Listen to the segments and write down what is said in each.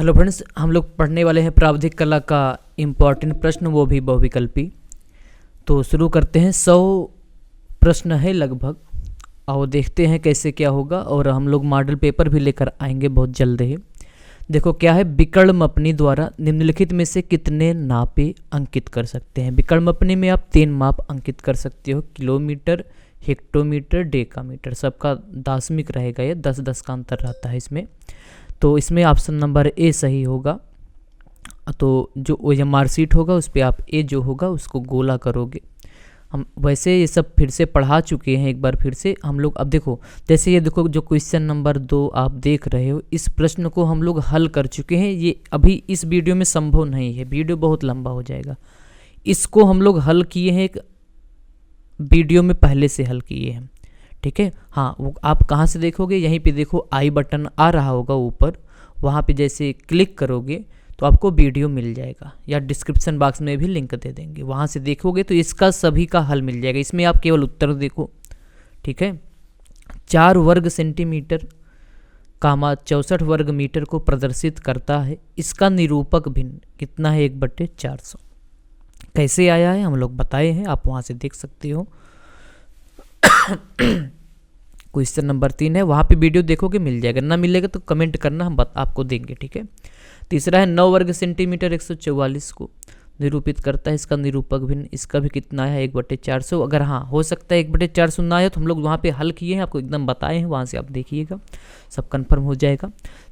Hello friends, हम लोग पढ़ने वाले हैं प्रावधिक कला का इम्पॉर्टेंट प्रश्न, वो भी बहुविकल्पी। तो शुरू करते हैं। 100 प्रश्न है लगभग, और देखते हैं कैसे क्या होगा। और हम लोग मॉडल पेपर भी लेकर आएंगे बहुत जल्द ही। देखो क्या है, विकर्णमपनी द्वारा निम्नलिखित में से कितने नापे अंकित कर सकते हैं। विकर्णमपनी में आप 3 माप अंकित कर सकते हो, किलोमीटर, हेक्टोमीटर, डेकामीटर। सबका दाशमिक रहेगा, ये 10-10 का अंतर रहता है इसमें। तो इसमें ऑप्शन नंबर ए सही होगा। तो जो ये मार्कशीट होगा उस पर आप ए जो होगा उसको गोला करोगे। हम वैसे ये सब फिर से पढ़ा चुके हैं, एक बार फिर से हम लोग। अब देखो, जैसे ये देखो, जो क्वेश्चन नंबर 2 आप देख रहे हो, इस प्रश्न को हम लोग हल कर चुके हैं। ये अभी इस वीडियो में संभव नहीं है, वीडियो बहुत लंबा हो जाएगा। इसको हम लोग हल किए हैं, एक वीडियो में पहले से हल किए हैं, ठीक है। हाँ, वो आप कहाँ से देखोगे, यहीं पे देखो आई बटन आ रहा होगा ऊपर, वहाँ पे जैसे क्लिक करोगे तो आपको वीडियो मिल जाएगा, या डिस्क्रिप्शन बॉक्स में भी लिंक दे देंगे, वहाँ से देखोगे तो इसका सभी का हल मिल जाएगा। इसमें आप केवल उत्तर देखो, ठीक है। 4 वर्ग सेंटीमीटर, 64 वर्ग मीटर को प्रदर्शित करता है। इसका निरूपक भिन्न कितना है, 1/400। कैसे आया है हम लोग बताए हैं, आप वहाँ से देख सकते हो। क्वेश्चन नंबर 3 है, वहाँ पे वीडियो देखोगे मिल जाएगा, ना मिलेगा तो कमेंट करना, हम आपको देंगे, ठीक है। तीसरा है 9 वर्ग सेंटीमीटर 144 को निरूपित करता है। इसका निरूपक भिन्न, इसका भी कितना है, 1/400। अगर हाँ हो सकता है 1/400 ना है तो हम लोग वहाँ पे हल किए हैं, आपको एकदम बताए हैं, वहाँ से आप देखिएगा, सब कन्फर्म हो जाएगा।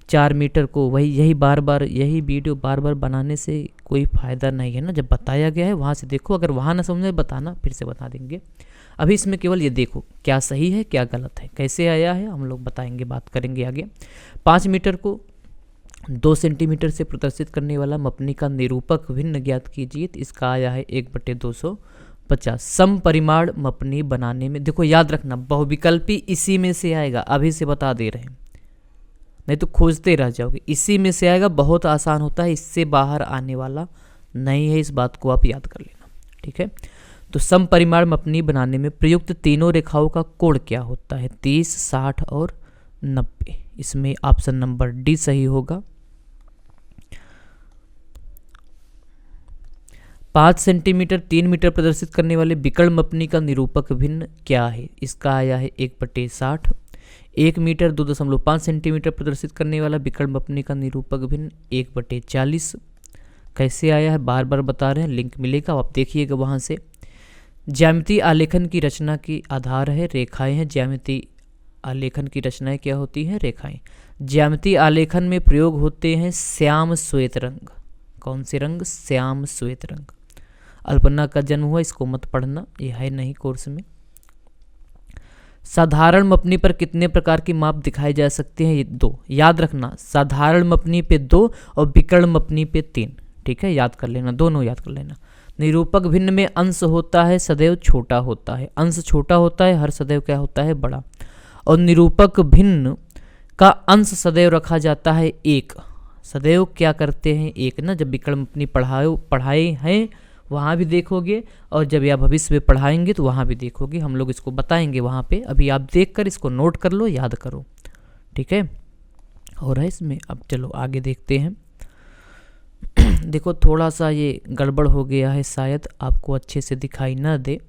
4 मीटर को यही बार बार यही वीडियो बार बार बनाने से कोई फ़ायदा नहीं है ना, जब बताया गया है वहाँ से देखो। अगर वहाँ ना समझे बताना, फिर से बता देंगे। अभी इसमें केवल ये देखो क्या सही है क्या गलत है, कैसे आया है हम लोग बताएंगे, बात करेंगे आगे। 5 मीटर को 2 सेंटीमीटर से प्रदर्शित करने वाला मपनी का निरूपक भिन्न ज्ञात कीजिए। तो इसका आया है 1/250। सम परिमाण मपनी बनाने में, देखो याद रखना, बहुविकल्पी इसी में से आएगा, अभी से बता दे रहे हैं, नहीं तो खोजते रह जाओगे। इसी में से आएगा, बहुत आसान होता है, इससे बाहर आने वाला नहीं है, इस बात को आप याद कर लेना, ठीक है। तो सम परिमाण मपनी बनाने में प्रयुक्त तीनों रेखाओं का कोण क्या होता है, 30, 60 और 90। इसमें ऑप्शन नंबर डी सही होगा। 5 सेंटीमीटर 3 मीटर प्रदर्शित करने वाले विकर्ण मपनी का निरूपक भिन्न क्या है, इसका आया है 1/60। 1 मीटर 2.5 सेंटीमीटर प्रदर्शित करने वाला विकर्ण मपनी का निरूपक भिन्न 1/40। कैसे आया है बार बार बता रहे हैं, लिंक मिलेगा, आप देखिएगा वहाँ से। ज्यामितीय आलेखन की रचना की आधार है रेखाएं हैं। ज्यामितीय आलेखन की रचनाएं क्या होती हैं, रेखाएं। ज्यामितीय आलेखन में प्रयोग होते हैं श्याम श्वेत रंग। कौन से रंग, श्याम श्वेत रंग। अल्पना का जन्म हुआ, इसको मत पढ़ना, ये है नहीं कोर्स में। साधारण मपनी पर कितने प्रकार की माप दिखाए जा सकते हैं, ये 2 याद रखना। साधारण मपनी पे 2 और विकर्ण मपनी पे 3, ठीक है, याद कर लेना, दोनों याद कर लेना। निरूपक भिन्न में अंश होता है सदैव छोटा होता है, अंश छोटा होता है, हर सदैव क्या होता है, बड़ा। और निरूपक भिन्न का अंश सदैव रखा जाता है 1। सदैव क्या करते हैं, 1 ना। जब विकर्ण अपनी पढ़ाए हैं वहाँ भी देखोगे, और जब या भविष्य में पढ़ाएंगे तो वहाँ भी देखोगे, हम लोग इसको बताएंगे वहाँ पे। अभी आप देख कर इसको नोट कर लो, याद करो, ठीक है। और है इसमें, अब चलो आगे देखते हैं। देखो थोड़ा सा ये गड़बड़ हो गया है, शायद आपको अच्छे से दिखाई ना दे,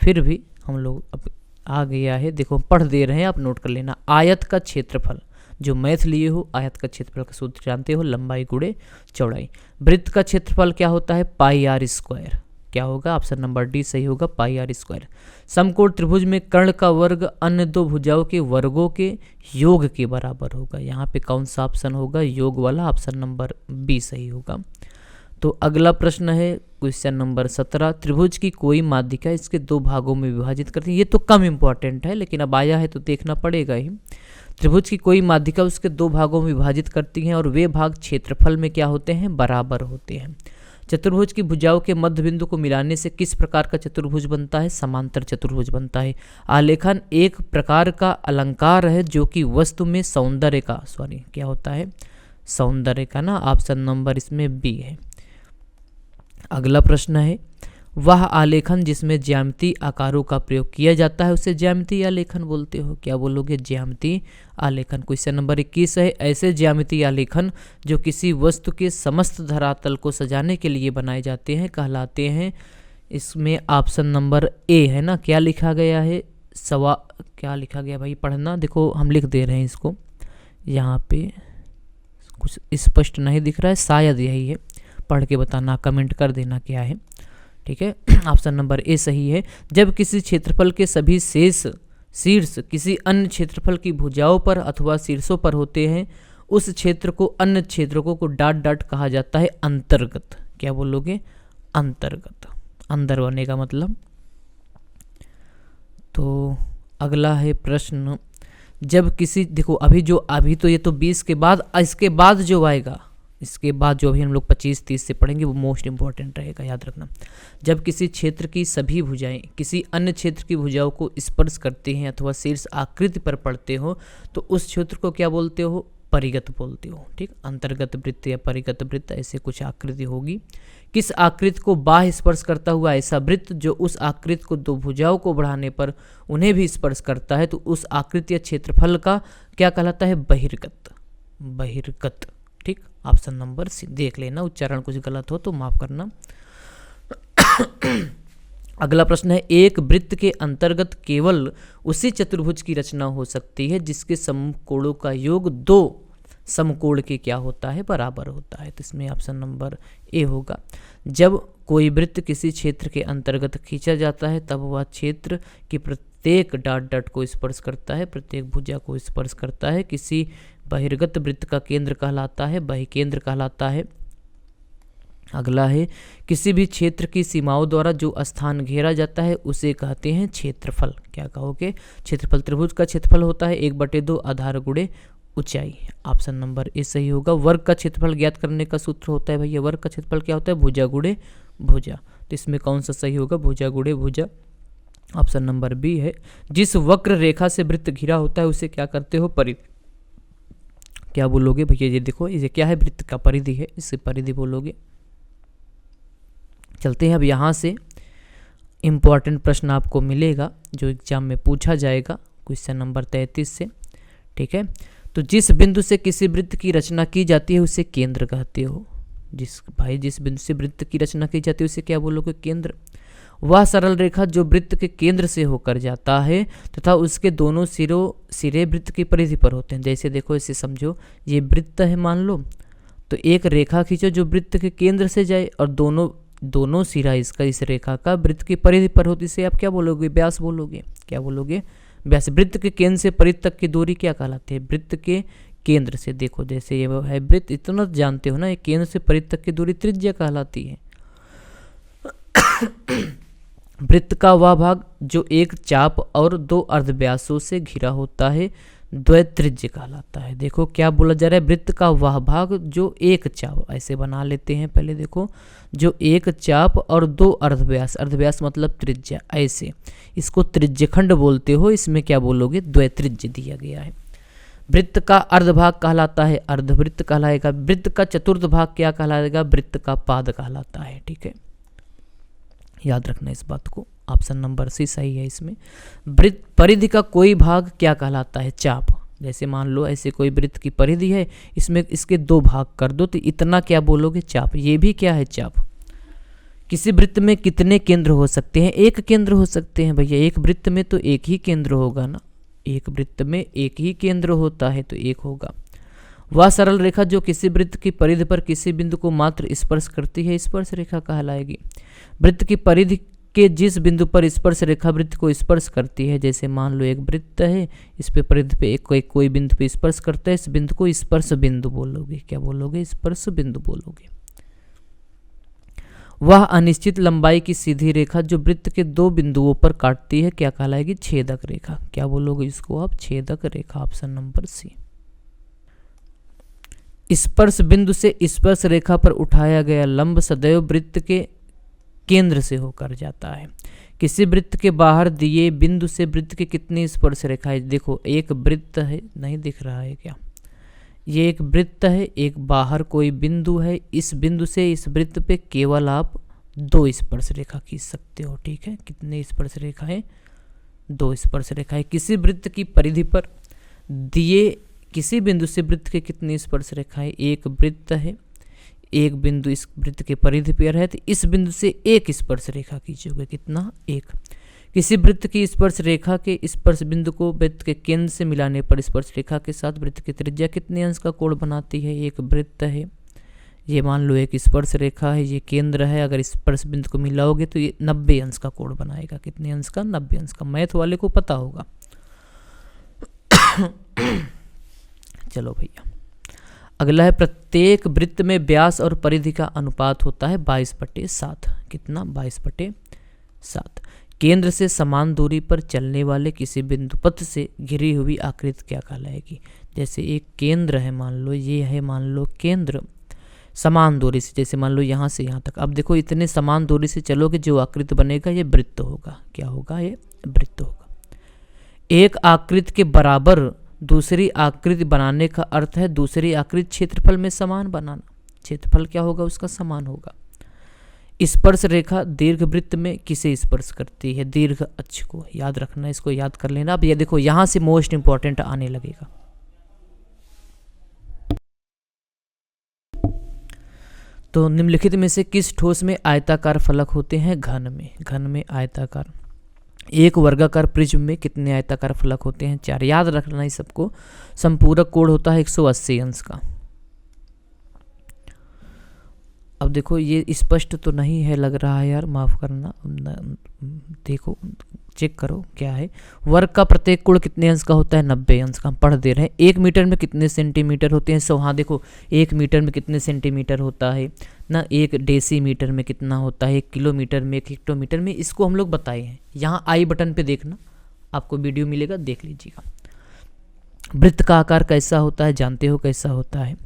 फिर भी हम लोग अब आ गया है। देखो पढ़ दे रहे हैं, आप नोट कर लेना। आयत का क्षेत्रफल, जो मैथ लिए हो, आयत का क्षेत्रफल का सूत्र जानते हो, लंबाई गुणे चौड़ाई। वृत्त का क्षेत्रफल क्या होता है, πr²। क्या होगा, ऑप्शन नंबर डी सही होगा, πr²। समकोण त्रिभुज में कर्ण का वर्ग अन्य 2 भुजाओं के वर्गों के योग के बराबर होगा। यहाँ पे कौन सा ऑप्शन होगा, योग वाला, ऑप्शन नंबर बी सही होगा। तो अगला प्रश्न है क्वेश्चन नंबर 17। त्रिभुज की कोई माध्यिका इसके 2 भागों में विभाजित करती है। ये तो कम इंपॉर्टेंट है, लेकिन अब आया है तो देखना पड़ेगा ही। त्रिभुज की कोई माध्यिका उसके 2 भागों में विभाजित करती हैं, और वे भाग क्षेत्रफल में क्या होते हैं, बराबर होते हैं। चतुर्भुज की भुजाओं के मध्य बिंदु को मिलाने से किस प्रकार का चतुर्भुज बनता है, समांतर चतुर्भुज बनता है। आलेखन एक प्रकार का अलंकार है जो कि वस्तु में सौंदर्य का, क्या होता है, सौंदर्य का ना, ऑप्शन नंबर इसमें बी है। अगला प्रश्न है वह आलेखन जिसमें ज्यामितीय आकारों का प्रयोग किया जाता है उसे ज्यामितीय आलेखन बोलते हो। क्या बोलोगे? ज्यामितीय आलेखन। क्वेश्चन नंबर 21 है, ऐसे ज्यामितीय आलेखन जो किसी वस्तु के समस्त धरातल को सजाने के लिए बनाए जाते हैं कहलाते हैं। इसमें ऑप्शन नंबर ए है ना, क्या लिखा गया है? क्या लिखा गया भाई? पढ़ना, देखो हम लिख दे रहे हैं इसको, यहाँ पे कुछ स्पष्ट नहीं दिख रहा है, शायद यही है, पढ़ के बताना, कमेंट कर देना क्या है। ठीक है, ऑप्शन नंबर ए सही है। जब किसी क्षेत्रफल के सभी शीर्ष किसी अन्य क्षेत्रफल की भुजाओं पर अथवा शीर्षों पर होते हैं उस क्षेत्र को अन्य क्षेत्रों को डॉट कहा जाता है अंतर्गत। क्या बोलोगे? अंतर्गत, अंदर होने का मतलब। तो अगला है प्रश्न, जब किसी, देखो अभी तो ये तो 20 के बाद, इसके बाद जो आएगा, इसके बाद जो अभी हम लोग 25-30 से पढ़ेंगे वो मोस्ट इंपॉर्टेंट रहेगा, याद रखना। जब किसी क्षेत्र की सभी भुजाएं किसी अन्य क्षेत्र की भुजाओं को स्पर्श करते हैं अथवा शीर्ष आकृति पर पड़ते हो तो उस क्षेत्र को क्या बोलते हो? परिगत बोलते हो। ठीक, अंतर्गत वृत्त या परिगत वृत्त, ऐसे कुछ आकृति होगी। किस आकृति को बाह्य स्पर्श करता हुआ ऐसा वृत्त जो उस आकृति को दो भुजाओं को बढ़ाने पर उन्हें भी स्पर्श करता है तो उस आकृति या क्षेत्रफल का क्या कहलाता है? बहिर्गत। बहिर्गत। ठीक, ऑप्शन नंबर सी। देख लेना, उच्चारण कुछ गलत हो तो माफ करना। अगला प्रश्न है, एक वृत्त के अंतर्गत केवल उसी चतुर्भुज की रचना हो सकती है जिसके समकोणों का योग दो समकोण के क्या होता है? बराबर होता है। तो इसमें ऑप्शन नंबर ए होगा। जब कोई वृत्त किसी क्षेत्र के अंतर्गत खींचा जाता है तब वह क्षेत्र की प्रत्येक डॉट को स्पर्श करता है, प्रत्येक भुजा को स्पर्श करता है। किसी बहिर्गत वृत्त का केंद्र कहलाता है बहिकेंद्र कहलाता है। अगला है, किसी भी क्षेत्र की सीमाओं द्वारा जो स्थान घेरा जाता है उसे कहते हैं क्षेत्रफल। क्या कहोगे? क्षेत्रफल। त्रिभुज का क्षेत्रफल होता है 1/2 आधार गुणे ऊंचाई। ऑप्शन नंबर ए सही होगा। वर्ग का क्षेत्रफल ज्ञात करने का सूत्र होता है भैया, वर्ग का क्षेत्रफल क्या होता है? भुजा गुणे भुजा। तो इसमें कौन सा सही होगा? भुजा गुणे भुजा। ऑप्शन नंबर बी है। जिस वक्र रेखा से वृत्त घिरा होता है उसे क्या करते हो? परिधि। क्या बोलोगे भैया? ये देखो, ये क्या है? वृत्त का परिधि है, इसे परिधि बोलोगे। चलते हैं अब यहाँ से इम्पॉर्टेंट प्रश्न आपको मिलेगा जो एग्जाम में पूछा जाएगा, क्वेश्चन नंबर 33 से। ठीक है, तो जिस बिंदु से किसी वृत्त की रचना की जाती है उसे केंद्र कहते हो। जिस बिंदु से वृत्त की रचना की जाती है उसे क्या बोलोगे? केंद्र। वह सरल रेखा जो वृत्त के केंद्र से होकर जाता है तथा उसके दोनों सिरे वृत्त की परिधि पर होते हैं। जैसे देखो, इसे समझो, ये वृत्त है मान लो, तो एक रेखा खींचो जो वृत्त के केंद्र से जाए और दोनों सिरा इसका, इस रेखा का वृत्त की परिधि पर होती से आप क्या बोलोगे? व्यास बोलोगे। क्या बोलोगे? व्यास। वृत्त के केंद्र से परिधि तक की दूरी क्या कहलाती है? वृत्त के केंद्र से, देखो जैसे ये है वृत्त, इतना जानते हो ना, ये केंद्र से परिधि तक की दूरी त्रिज्या कहलाती है। वृत्त का वह भाग जो एक चाप और दो अर्धव्यासों से घिरा होता है द्वैत्रिज्य कहलाता है। देखो क्या बोला जा रहा है? वृत्त का वह भाग जो एक चाप, ऐसे बना लेते हैं पहले, देखो, जो एक चाप और दो अर्धव्यास, अर्धव्यास मतलब त्रिज्या, ऐसे इसको त्रिज्यखंड बोलते हो। इसमें क्या बोलोगे? द्वैत्रिज्य दिया गया है। वृत्त का अर्धभाग कहलाता है अर्धवृत्त कहलाएगा। वृत्त का चतुर्थ भाग क्या कहलाएगा? वृत्त का पाद कहलाता है। ठीक है, याद रखना इस बात को। ऑप्शन नंबर सी सही है इसमें। वृत्त परिधि का कोई भाग क्या कहलाता है? चाप। जैसे मान लो ऐसे कोई वृत्त की परिधि है, इसमें इसके दो भाग कर दो तो इतना क्या बोलोगे? चाप। ये भी क्या है? चाप। किसी वृत्त में कितने केंद्र हो सकते हैं? एक केंद्र हो सकते हैं भैया। एक वृत्त में तो एक ही केंद्र होगा ना, एक वृत्त में एक ही केंद्र होता है तो एक होगा। वह सरल रेखा जो किसी वृत्त की परिधि पर किसी बिंदु को मात्र स्पर्श करती है स्पर्श रेखा कहलाएगी। वृत्त की परिधि के जिस बिंदु पर स्पर्श रेखा वृत्त को स्पर्श करती है, जैसे मान लो एक वृत्त है, इस पे परिधि पे कोई बिंदु पे स्पर्श करता है, इस बिंदु को स्पर्श बिंदु बोलोगे। क्या बोलोगे? स्पर्श बिंदु बोलोगे। वह अनिश्चित लंबाई की सीधी रेखा जो वृत्त के दो बिंदुओं पर काटती है क्या कहलाएगी? छेदक रेखा। क्या बोलोगे इसको आप? छेदक रेखा। ऑप्शन नंबर सी। स्पर्श बिंदु से स्पर्श रेखा पर उठाया गया लंब सदैव वृत्त के केंद्र से होकर जाता है। किसी वृत्त के बाहर दिए बिंदु से वृत्त की कितनी स्पर्श रेखाएं? देखो एक वृत्त है, नहीं दिख रहा है क्या? ये एक वृत्त है, एक बाहर कोई बिंदु है, इस बिंदु से इस वृत्त पे केवल आप 2 स्पर्श रेखा खींच सकते हो। ठीक है, कितने स्पर्श रेखाएं? 2 स्पर्श रेखाएं। किसी वृत्त की परिधि पर दिए किसी बिंदु से वृत्त के कितनी स्पर्श रेखाएं? एक वृत्त है, एक बिंदु इस वृत्त के परिधि पर है, तो इस बिंदु से एक स्पर्श रेखा खींचोगे। कितना? 1। किसी वृत्त की स्पर्श रेखा के स्पर्श बिंदु को वृत्त के केंद्र से मिलाने पर स्पर्श रेखा के साथ वृत्त की त्रिज्या कितने अंश का कोण बनाती है? एक वृत्त है, ये मान लो एक स्पर्श रेखा है, ये केंद्र है, अगर स्पर्श बिंदु को मिलाओगे तो ये 90 अंश का कोण बनाएगा। कितने अंश का? 90 अंश का। मैथ वाले को पता होगा। चलो भैया, अगला है प्रत्येक वृत्त में व्यास और परिधि का अनुपात होता है 22/7। कितना? 22/7। केंद्र से समान दूरी पर चलने वाले किसी बिंदु पथ से घिरी हुई आकृति क्या कहलाएगी? जैसे एक केंद्र है, मान लो ये है, मान लो केंद्र, समान दूरी से, जैसे मान लो यहाँ से यहाँ तक। अब देखो इतने समान दूरी से चलोगे, जो आकृति बनेगा ये वृत्त होगा। क्या होगा? ये वृत्त होगा। एक आकृति के बराबर दूसरी आकृति बनाने का अर्थ है दूसरी आकृति क्षेत्रफल में समान बनाना। क्षेत्रफल क्या होगा? उसका समान होगा। स्पर्श रेखा दीर्घ वृत्त में किसे स्पर्श करती है? दीर्घ अक्ष को। याद रखना, इसको याद कर लेना। अब ये देखो यहाँ से मोस्ट इंपॉर्टेंट आने लगेगा। तो निम्नलिखित में से किस ठोस में आयताकार फलक होते हैं? घन में। घन में आयताकार। एक वर्गाकार प्रिज्म में कितने आयताकार फलक होते हैं? 4। याद रखना इस सबको। संपूरक कोण होता है 180 अंश का। अब देखो ये स्पष्ट तो नहीं है, लग रहा है यार, माफ करना। देखो चेक करो क्या है। वर्ग का प्रत्येक कोण कितने अंश का होता है? 90 अंश का। हम पढ़ दे रहे हैं। 1 मीटर में कितने सेंटीमीटर होते हैं? 100। हाँ देखो 1 मीटर में कितने सेंटीमीटर होता है ना? 1 डेसीमीटर में कितना होता है? 1 किलोमीटर में, 1 हेक्टोमीटर में। इसको हम लोग बताए हैं। यहाँ आई बटन पे देखना, आपको वीडियो मिलेगा, देख लीजिएगा। वृत्त का आकार कैसा होता है? जानते हो कैसा होता है।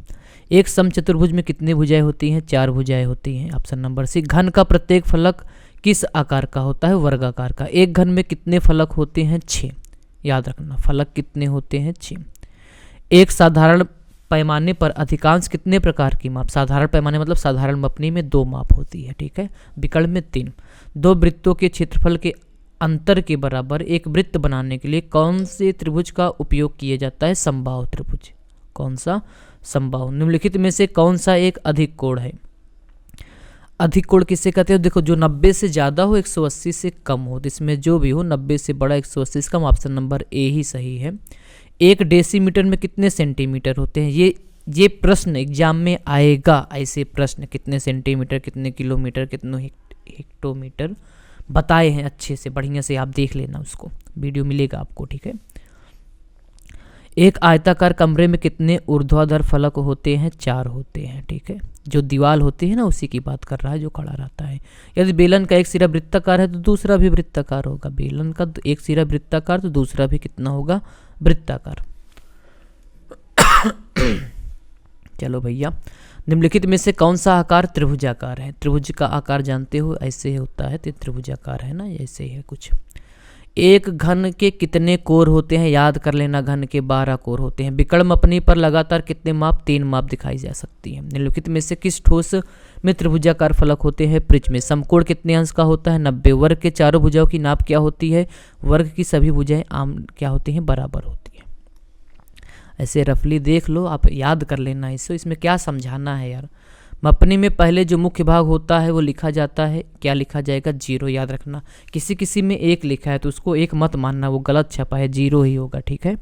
एक समचतुर्भुज में कितनी भुजाएं होती हैं? 4 भुजाएं होती हैं। Option number C. घन का प्रत्येक फलक किस आकार का होता है? वर्गाकार का। एक घन में कितने फलक होते हैं? 6। याद रखना, फलक कितने होते हैं? 6। एक साधारण पैमाने पर अधिकांश कितने प्रकार की माप? साधारण पैमाने मतलब साधारण मपनी में 2 माप होती है। ठीक है, विकर्ण में 3। 2 वृत्तों के क्षेत्रफल के अंतर के बराबर एक वृत्त बनाने के लिए कौन से त्रिभुज का उपयोग किया जाता है? समबाहु त्रिभुज। कौन सा? समबाहु। निम्नलिखित में से कौन सा एक अधिक कोण है? अधिक कोण किसे कहते हो? देखो जो 90 से ज़्यादा हो, 180 से कम हो, तो इसमें जो भी हो 90 से बड़ा 180 से कम। ऑप्शन नंबर ए ही सही है। 1 डेसीमीटर में कितने सेंटीमीटर होते हैं? ये प्रश्न एग्जाम में आएगा। ऐसे प्रश्न कितने सेंटीमीटर, कितने किलोमीटर, कितने हेक्टोमीटर बताए हैं अच्छे से, बढ़िया से आप देख लेना, उसको वीडियो मिलेगा आपको। ठीक है। एक आयताकार कमरे में कितने ऊर्ध्वाधर फलक होते हैं? 4 होते हैं। ठीक है, जो दीवार होती है ना उसी की बात कर रहा है, जो खड़ा रहता है। यदि बेलन का एक सिरा वृत्ताकार है तो दूसरा भी वृत्ताकार होगा। बेलन का एक सिरा वृत्ताकार तो दूसरा भी कितना होगा? वृत्ताकार। चलो भैया, निम्नलिखित में से कौन सा आकार त्रिभुजाकार है? त्रिभुज का आकार जानते हो, ऐसे होता है, तो त्रिभुजाकार है ना, ऐसे है कुछ। एक घन के कितने कोर होते हैं? याद कर लेना, घन के 12 कोर होते हैं। विकर्ण मपनी पर लगातार कितने माप? 3 माप दिखाई जा सकती है। निम्नलिखित में से किस ठोस में त्रिभुजाकार फलक होते हैं? प्रिज्म में। समकोण कितने अंश का होता है? 90। वर्ग के चारों भुजाओं की नाप क्या होती है? वर्ग की सभी भुजाएं आम क्या होती हैं? बराबर होती है। ऐसे रफली देख लो, आप याद कर लेना इससे। इसमें क्या समझाना है यार? मपनी में पहले जो मुख्य भाग होता है वो लिखा जाता है, क्या लिखा जाएगा? 0। याद रखना, किसी किसी में 1 लिखा है तो उसको 1 मत मानना, वो गलत छपा है, 0 ही होगा। ठीक है।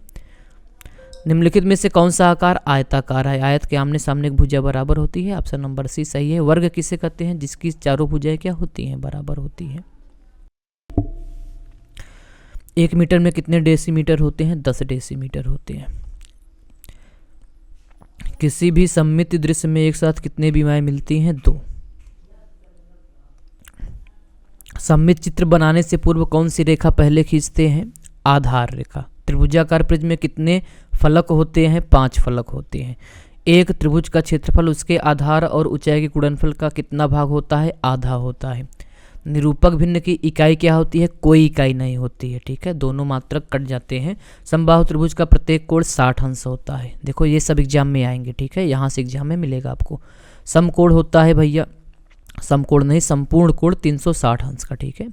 निम्नलिखित में से कौन सा आकार आयताकार है? आयत के आमने सामने एक भुजा बराबर होती है। ऑप्शन नंबर सी सही है। वर्ग किसे कहते हैं? जिसकी चारों भुजाएं क्या होती हैं? बराबर होती हैं। 1 मीटर में कितने डेसीमीटर होते हैं? 10 डेसीमीटर होते हैं। किसी भी सममित दृश्य में एक साथ कितने बीमाएं मिलती हैं? 2। सममित चित्र बनाने से पूर्व कौन सी रेखा पहले खींचते हैं? आधार रेखा। त्रिभुजाकार प्रिज्म में कितने फलक होते हैं? 5 फलक होते हैं। एक त्रिभुज का क्षेत्रफल उसके आधार और ऊंचाई के गुणनफल का कितना भाग होता है? आधा होता है। निरूपक भिन्न की इकाई क्या होती है? कोई इकाई नहीं होती है। ठीक है, दोनों मात्रक कट जाते हैं। समबाहु त्रिभुज का प्रत्येक कोण 60 अंश होता है। देखो ये सब एग्जाम में आएंगे। ठीक है, यहाँ से एग्जाम में मिलेगा आपको। समकोण होता है भैया समकोण नहीं, संपूर्ण कोण 360 अंश का, ठीक है।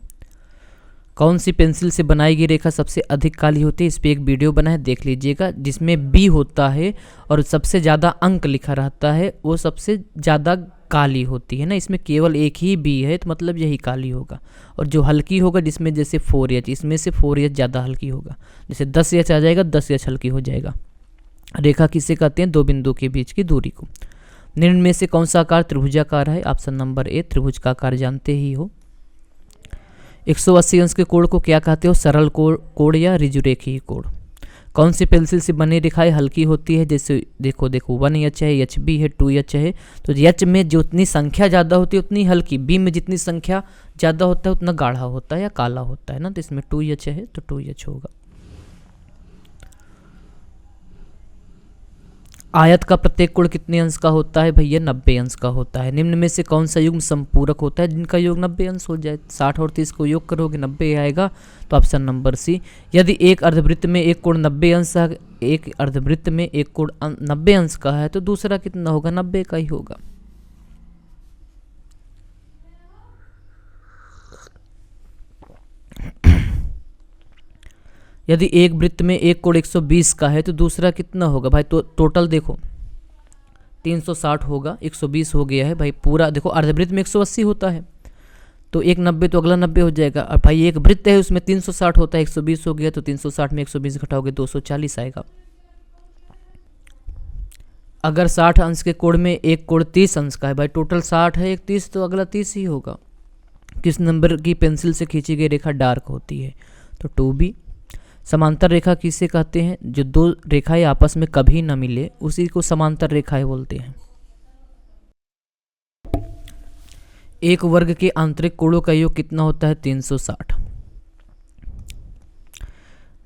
कौन सी पेंसिल से बनाई गई रेखा सबसे अधिक काली होती है, इस पर एक वीडियो बना है, देख लीजिएगा। जिसमें बी होता है और सबसे ज़्यादा अंक लिखा रहता है वो सबसे ज़्यादा काली होती है ना। इसमें केवल एक ही बी है तो मतलब यही काली होगा। और जो हल्की होगा जिसमें जैसे 4H, इसमें से 4H ज़्यादा हल्की होगा। जैसे 10H आ जाएगा, 10H हल्की हो जाएगा। रेखा किसे कहते हैं, दो बिंदु के बीच की दूरी को। निम्न में से कौन सा आकार त्रिभुजाकार है, ऑप्शन नंबर ए त्रिभुज का आकार जानते ही हो। 180 अंश के कोण को क्या कहते हो, सरल कोण या ऋजुरेखीय कोण। कौन सी पेंसिल से बनी रेखाएं हल्की होती है, जैसे देखो 1H है, HB है, 2H है। तो H में जितनी संख्या ज़्यादा होती है उतनी हल्की, B में जितनी संख्या ज़्यादा होता है उतना गाढ़ा होता है या काला होता है ना। तो इसमें 2H है तो 2H होगा। आयत का प्रत्येक कोण कितने अंश का होता है भैया, 90 अंश का होता है। निम्न में से कौन सा युग्म संपूरक होता है जिनका योग 90 अंश हो जाए। 60 और 30 को योग करोगे 90 आएगा, तो ऑप्शन नंबर सी। यदि एक अर्धवृत्त में एक कोण 90 अंश, एक अर्धवृत्त में एक कोण 90 अंश का है तो दूसरा कितना होगा, 90 का ही होगा। यदि एक वृत्त में एक कोण 120 का है तो दूसरा कितना होगा भाई, तो टोटल देखो 360 होगा, 120 हो गया है भाई पूरा। देखो अर्धवृत्त में 180 होता है तो एक 90 तो अगला 90 हो जाएगा। और भाई एक वृत्त है उसमें 360 होता है, 120 हो गया तो 360 में 120 घटाओगे 240 आएगा। अगर 60 अंश के कोण में एक कोण 30 अंश का है भाई, टोटल 60 है, एक 30 तो अगला 30 ही होगा। किस नंबर की पेंसिल से खींची गई रेखा डार्क होती है, तो 2B। समांतर रेखा किसे कहते हैं, जो दो रेखाएं आपस में कभी न मिले उसी को समांतर रेखाएं बोलते हैं। एक वर्ग के आंतरिक कोणों का योग कितना होता है, 360।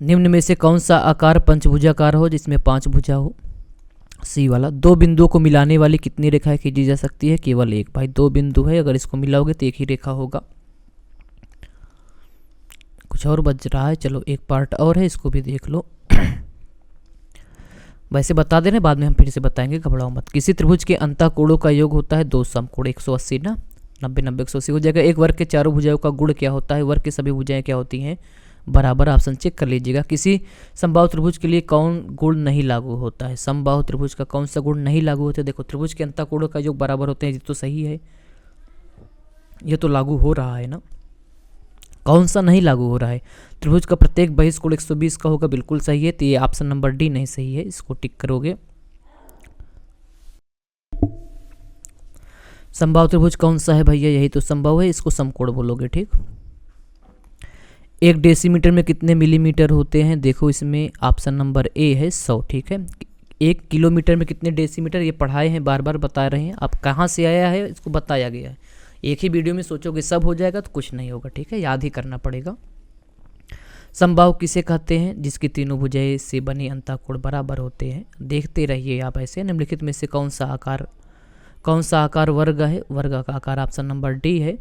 निम्न में से कौन सा आकार पंचभुजाकार हो जिसमें 5 भुजा हो, सी वाला। दो बिंदुओं को मिलाने वाली कितनी रेखाएं खींची जा सकती है, केवल एक। भाई दो बिंदु है, अगर इसको मिलाओगे तो एक ही रेखा होगा। कुछ और बच रहा है, चलो एक पार्ट और है, इसको भी देख लो। वैसे बता देना, बाद में हम फिर से बताएंगे, घबराओ मत। किसी त्रिभुज के अंतःकोणों का योग होता है दो समकोण, 180 ना, 90 90 180 हो जाएगा। एक वर्ग के चारों भुजाओं का गुण क्या होता है, वर्ग की सभी भुजाएं क्या होती हैं, बराबर। ऑप्शन चेक कर लीजिएगा। किसी समबाहु त्रिभुज के लिए कौन गुण नहीं लागू होता है, समबाहु त्रिभुज का कौन सा गुण नहीं लागू होता है। देखो त्रिभुज के अंतःकोणों का योग बराबर होते हैं, ये तो सही है, ये तो लागू हो रहा है ना। कौन सा नहीं लागू हो रहा है, त्रिभुज का प्रत्येक बहिष्कोण 120 का होगा, बिल्कुल सही है। तो ये ऑप्शन नंबर डी नहीं सही है, इसको टिक करोगे। समबाहु त्रिभुज कौन सा है भैया, यही तो समबाहु है, इसको समकोण बोलोगे, ठीक। एक डेसीमीटर में कितने मिलीमीटर होते हैं, देखो इसमें ऑप्शन नंबर ए है 100, ठीक है। एक किलोमीटर में कितने डेसीमीटर, ये पढ़ाए हैं, बार बार बता रहे हैं। आप कहाँ से आया है इसको बताया गया है, एक ही वीडियो में सोचोगे सब हो जाएगा तो कुछ नहीं होगा, ठीक है, याद ही करना पड़ेगा। समबाहु किसे कहते हैं, जिसकी तीनों भुजाएं से बने अंतःकोण बराबर होते हैं। देखते रहिए आप ऐसे। निम्नलिखित में से कौन सा आकार वर्ग है, वर्ग का आकार ऑप्शन नंबर डी है।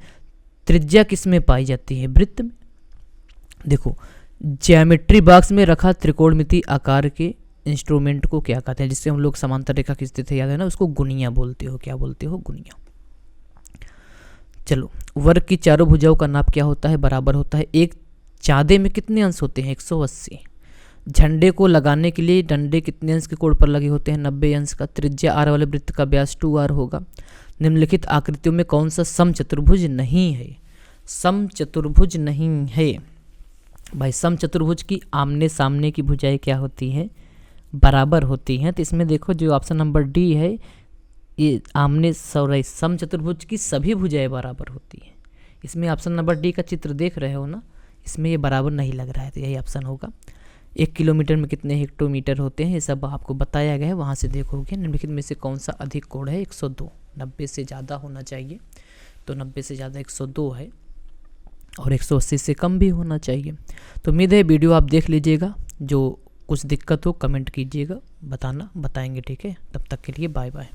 त्रिज्या किस में पाई जाती है, वृत्त में। देखो ज्योमेट्री बॉक्स में रखा त्रिकोणमिति आकार के इंस्ट्रूमेंट को क्या कहते हैं, जिससे हम लोग समांतर रेखा खींचते थे, याद है ना, उसको गुणिया बोलते हो। क्या बोलते हो, गुणिया। चलो वर्ग की चारों भुजाओं का नाप क्या होता है, बराबर होता है। एक चाँदे में कितने अंश होते हैं, 180। झंडे को लगाने के लिए डंडे कितने अंश के कोण पर लगे होते हैं, 90 अंश का। त्रिज्या आर वाले वृत्त का व्यास 2r होगा। निम्नलिखित आकृतियों में कौन सा समचतुर्भुज नहीं है, समचतुर्भुज नहीं है भाई। समचतुर्भुज की आमने सामने की भुजाएं क्या होती हैं, बराबर होती हैं। तो इसमें देखो जो ऑप्शन नंबर डी है, ये समचतुर्भुज की सभी भुजाएं बराबर होती हैं। इसमें ऑप्शन नंबर डी का चित्र देख रहे हो ना, इसमें ये बराबर नहीं लग रहा है, तो यही ऑप्शन होगा। 1 किलोमीटर में कितने हेक्टोमीटर होते हैं, ये सब आपको बताया गया है, वहाँ से देखोगे। निम्नलिखित में से कौन सा अधिक कोण है, 102। 90 से ज़्यादा होना चाहिए, तो 90 से ज़्यादा 102 है, और 180 से कम भी होना चाहिए। तो उम्मीद है वीडियो आप देख लीजिएगा, जो कुछ दिक्कत हो कमेंट कीजिएगा, बताएंगे, ठीक है। तब तक के लिए बाय बाय।